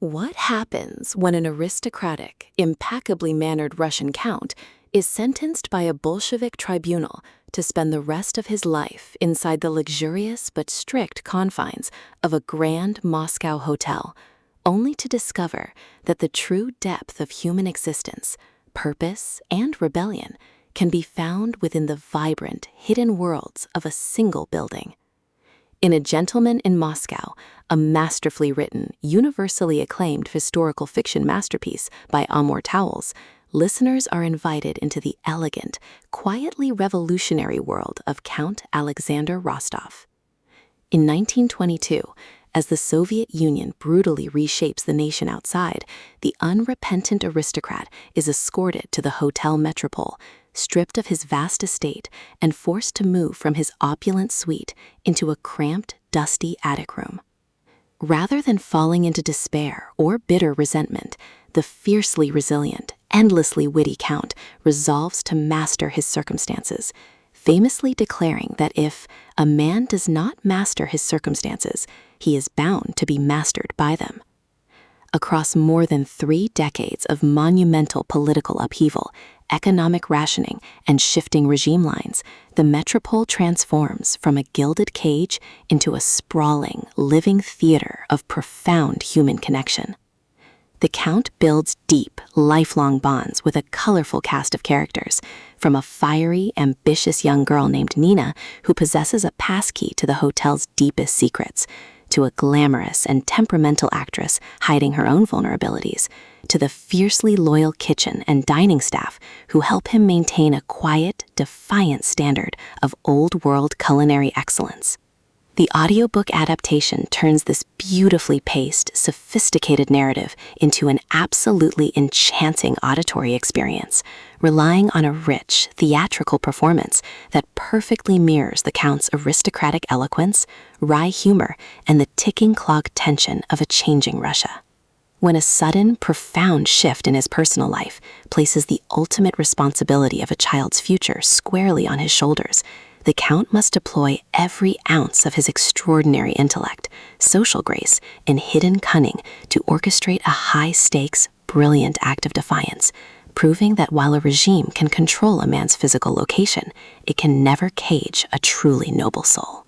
What happens when an aristocratic, impeccably mannered Russian count is sentenced by a Bolshevik tribunal to spend the rest of his life inside the luxurious but strict confines of a grand Moscow hotel, only to discover that the true depth of human existence, purpose, and rebellion can be found within the vibrant, hidden worlds of a single building? In A Gentleman in Moscow, a masterfully written, universally acclaimed historical fiction masterpiece by Amor Towles, listeners are invited into the elegant, quietly revolutionary world of Count Alexander Rostov. In 1922, as the Soviet Union brutally reshapes the nation outside, the unrepentant aristocrat is escorted to the Hotel Metropol, stripped of his vast estate and forced to move from his opulent suite into a cramped, dusty attic room. Rather than falling into despair or bitter resentment, the fiercely resilient, endlessly witty count resolves to master his circumstances, famously declaring that if a man does not master his circumstances, he is bound to be mastered by them. Across more than 3 decades of monumental political upheaval, economic rationing, and shifting regime lines, the Metropole transforms from a gilded cage into a sprawling, living theater of profound human connection. The Count builds deep, lifelong bonds with a colorful cast of characters, from a fiery, ambitious young girl named Nina who possesses a passkey to the hotel's deepest secrets, to a glamorous and temperamental actress hiding her own vulnerabilities, to the fiercely loyal kitchen and dining staff who help him maintain a quiet, defiant standard of old-world culinary excellence. The audiobook adaptation turns this beautifully paced, sophisticated narrative into an absolutely enchanting auditory experience, relying on a rich, theatrical performance that perfectly mirrors the Count's aristocratic eloquence, wry humor, and the ticking clock tension of a changing Russia. When a sudden, profound shift in his personal life places the ultimate responsibility of a child's future squarely on his shoulders, the Count must deploy every ounce of his extraordinary intellect, social grace, and hidden cunning to orchestrate a high-stakes, brilliant act of defiance, proving that while a regime can control a man's physical location, it can never cage a truly noble soul.